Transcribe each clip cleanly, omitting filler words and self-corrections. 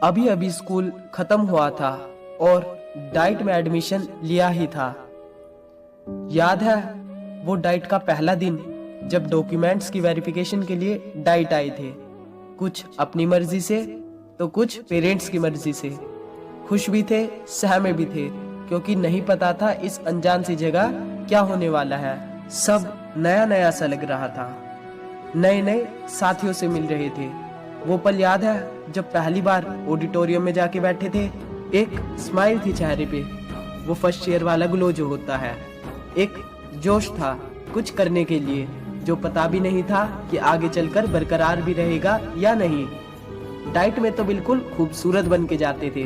अभी अभी स्कूल खत्म हुआ था और डाइट में एडमिशन लिया ही था। याद है वो डाइट का पहला दिन जब डॉक्यूमेंट्स की वेरिफिकेशन के लिए डाइट आए थे, कुछ अपनी मर्जी से तो कुछ पेरेंट्स की मर्जी से। खुश भी थे, सहमे भी थे, क्योंकि नहीं पता था इस अनजान सी जगह क्या होने वाला है। सब नया नया सा लग रहा था, नए नए साथियों से मिल रहे थे। वो पल याद है जब पहली बार ऑडिटोरियम में जाके बैठे थे। एक स्माइल थी चेहरे पे, वो फर्स्ट ईयर वाला ग्लो जो होता है। एक जोश था कुछ करने के लिए, जो पता भी नहीं था कि आगे चलकर बरकरार भी रहेगा या नहीं। डाइट में तो बिल्कुल खूबसूरत बन के जाते थे,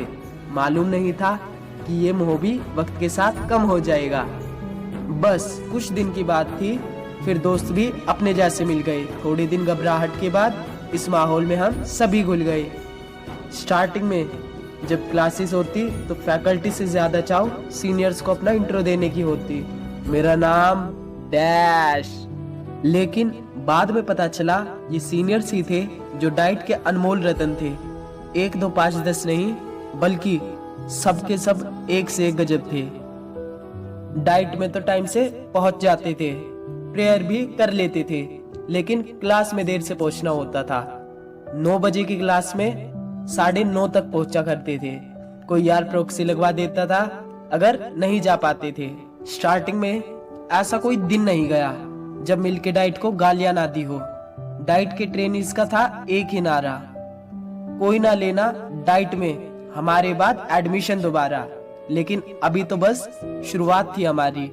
मालूम नहीं था कि ये मोह भी वक्त के साथ कम हो जाएगा। बस कुछ दिन की बात थी, फिर दोस्त भी अपने जैसे मिल गए। थोड़े दिन घबराहट के बाद इस माहौल में हम सभी घुल गए। स्टार्टिंग में जब क्लासेस होती तो फैकल्टी से ज्यादा चाव सीनियर्स को अपना इंट्रो देने की होती, मेरा नाम डैश। लेकिन बाद में पता चला ये सीनियर्स ही थे जो डाइट के अनमोल रतन थे। 1 2 5 10 नहीं, बल्कि सबके सब एक से एक गजब थे। डाइट में तो टाइम से पहुंच जाते थे, प्रेयर भी कर लेते थे, लेकिन क्लास में देर से पहुंचना होता था। 9 बजे की क्लास में 9:30 तक पहुंचा करते थे। कोई यार प्रॉक्सी लगवा देता था अगर नहीं जा पाते थे। स्टार्टिंग में ऐसा कोई दिन नहीं गया जब मिलके डाइट को गालियां ना दी हो। डाइट के ट्रेनिंग्स का था एक ही नारा, कोई ना लेना डाइट में, हमारे बाद एडमिशन दोबारा। लेकिन अभी तो बस शुरुआत थी हमारी।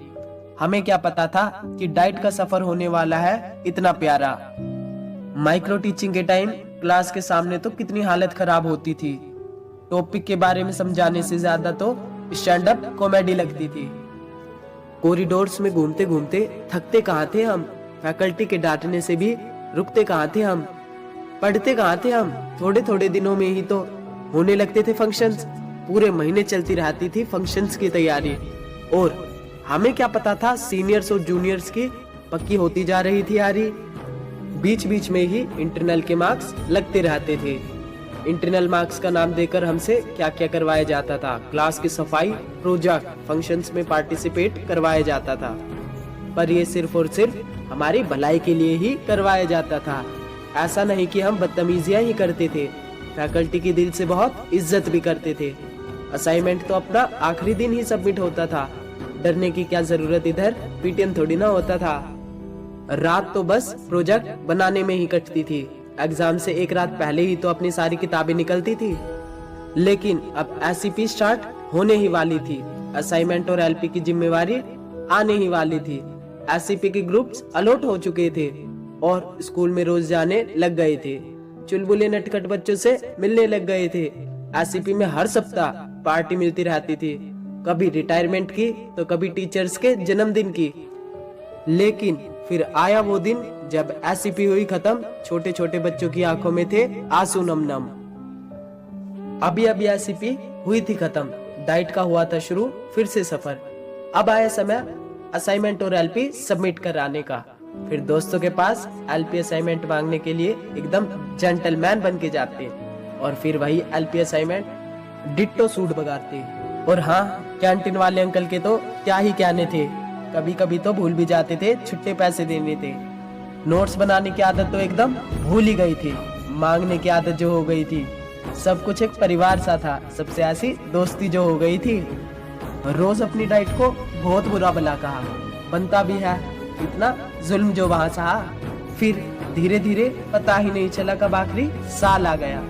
हमें क्या पता था कि डाइट का सफर होने वाला है इतना प्यारा। माइक्रो टीचिंग के टाइम क्लास के सामने तो कितनी हालत खराब होती थी। टॉपिक के बारे में समझाने से ज्यादा तो स्टैंड अप कॉमेडी लगती थी। कॉरिडोर्स में घूमते घूमते थकते कहाँ थे हम, फैकल्टी के डांटने से भी रुकते कहाँ थे हम, पढ़ते कहाँ थे हम। थोड़े थोड़े दिनों में ही तो होने लगते थे फंक्शंस। पूरे महीने चलती रहती थी फंक्शंस की तैयारी, और हमें क्या पता था सीनियर्स और जूनियर्स की पक्की होती जा रही थी यारी। बीच बीच में ही इंटरनल के मार्क्स लगते रहते थे। इंटरनल मार्क्स का नाम देकर हमसे क्या क्या करवाया जाता था। क्लास की सफाई, प्रोजेक्ट, फंक्शंस में पार्टिसिपेट करवाया जाता था, पर ये सिर्फ और सिर्फ हमारी भलाई के लिए ही करवाया जाता था। ऐसा नहीं कि हम बदतमीजियां ही करते थे, फैकल्टी की दिल से बहुत इज्जत भी करते थे। असाइनमेंट तो अपना आखिरी दिन ही सबमिट होता था, डरने की क्या जरूरत, इधर पीटीएम थोड़ी ना होता था। रात तो बस प्रोजेक्ट बनाने में ही कटती थी। एग्जाम से एक रात पहले ही तो अपनी सारी किताबें निकलती थी। लेकिन अब एससीपी स्टार्ट होने ही वाली थी, असाइनमेंट और एलपी की जिम्मेवारी आने ही वाली थी। एससीपी के ग्रुप्स अलॉट हो चुके थे और स्कूल में रोज जाने लग गए थे। चुलबुले नटखट बच्चों से मिलने लग गए थे। एससीपी में हर सप्ताह पार्टी मिलती रहती थी, कभी रिटायरमेंट की तो कभी टीचर्स के जन्मदिन की। लेकिन फिर आया वो दिन जब एससीपी हुई खत्म। छोटे छोटे बच्चों की आंखों में थे आंसू नम नम। अभी अभी एससीपी हुई थी खत्म, डाइट का हुआ था शुरू फिर से सफर। अब आया समय असाइनमेंट और एलपी सबमिट कराने का। फिर दोस्तों के पास एलपी असाइनमेंट मांगने के लिए एकदम जेंटलमैन बन के जाते, और फिर वही एलपी असाइनमेंट डिट्टो सूट बगाते। और हाँ, कैंटीन वाले अंकल के तो क्या ही कहने थे, कभी कभी तो भूल भी जाते थे छुट्टे पैसे देने थे। नोट्स बनाने की आदत तो एकदम भूल ही गई थी, मांगने की आदत जो हो गई थी। सब कुछ एक परिवार सा था, सबसे ऐसी दोस्ती जो हो गई थी। रोज अपनी डाइट को बहुत बुरा भला कहा, बनता भी है इतना जुल्म जो वहां सहा। फिर धीरे धीरे पता ही नहीं चला कब आखिरी साल आ गया।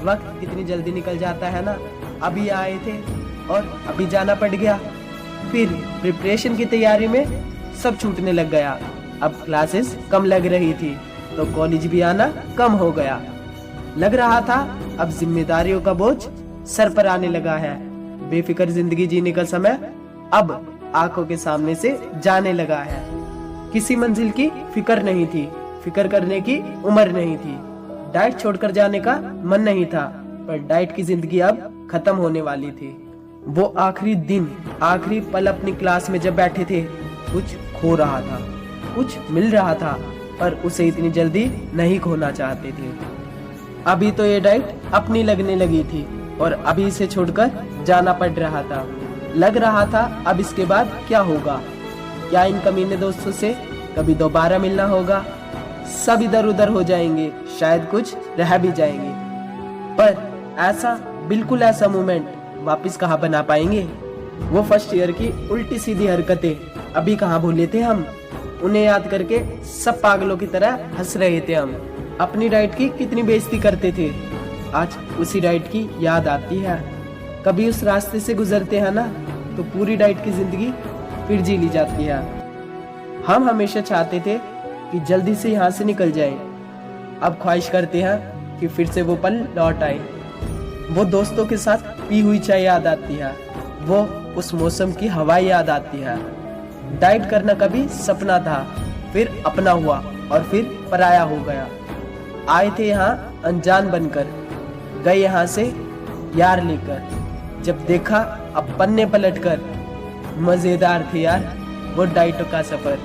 वक्त कितनी जल्दी निकल जाता है ना। अभी आए थे और अभी जाना पड़ गया। फिर प्रिपरेशन की तैयारी में सब छूटने लग गया। अब क्लासेस कम लग रही थी तो कॉलेज भी आना कम हो गया। लग रहा था अब जिम्मेदारियों का बोझ सर पर आने लगा है। बेफिक्र जिंदगी जीने का समय अब आंखों के सामने से जाने लगा है। किसी मंजिल की फिक्र नहीं थी, फिक्र करने की उम्र नहीं थी। डाइट छोड़कर जाने का मन नहीं था, पर डाइट की जिंदगी अब खत्म होने वाली थी। वो आखिरी दिन, आखिरी पल अपनी क्लास में जब बैठे थे, कुछ खो रहा था, कुछ मिल रहा था, पर उसे इतनी जल्दी नहीं खोना चाहते थे। अभी तो ये डाइट अपनी लगने लगी थी, और अभी इसे छोड़कर जाना पड़ रहा था। लग रहा था अब इसके बाद क्या होगा, क्या इन कमीने दोस्तों से कभी दोबारा मिलना होगा। सब इधर उधर हो जाएंगे, शायद कुछ रह भी जाएंगे, पर ऐसा बिल्कुल ऐसा मोमेंट वापस कहाँ बना पाएंगे। वो फर्स्ट ईयर की उल्टी सीधी हरकतें अभी कहाँ भूले थे हम। उन्हें याद करके सब पागलों की तरह हंस रहे थे हम। अपनी डाइट की कितनी बेइज्जती करते थे, आज उसी डाइट की याद आती है। कभी उस रास्ते से गुजरते हैं ना तो पूरी डाइट की जिंदगी फिर जी ली जाती है। हम हमेशा चाहते थे कि जल्दी से यहाँ से निकल जाएं। अब ख्वाहिश करते हैं कि फिर से वो पल लौट आए। वो दोस्तों के साथ पी हुई चाय याद आती है, वो उस मौसम की हवा याद आती है। डाइट करना कभी सपना था, फिर अपना हुआ और फिर पराया हो गया। आए थे यहाँ अनजान बनकर, गए यहाँ से यार लेकर। जब देखा अब पन्ने पलटकर, मजेदार थे यार वो डाइट का सफर।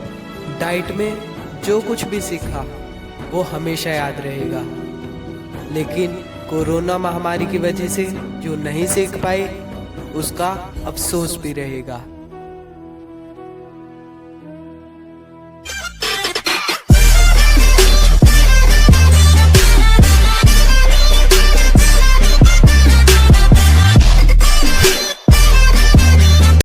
डाइट में जो कुछ भी सीखा वो हमेशा याद रहेगा, लेकिन कोरोना महामारी की वजह से जो नहीं सीख पाए उसका अफसोस भी रहेगा।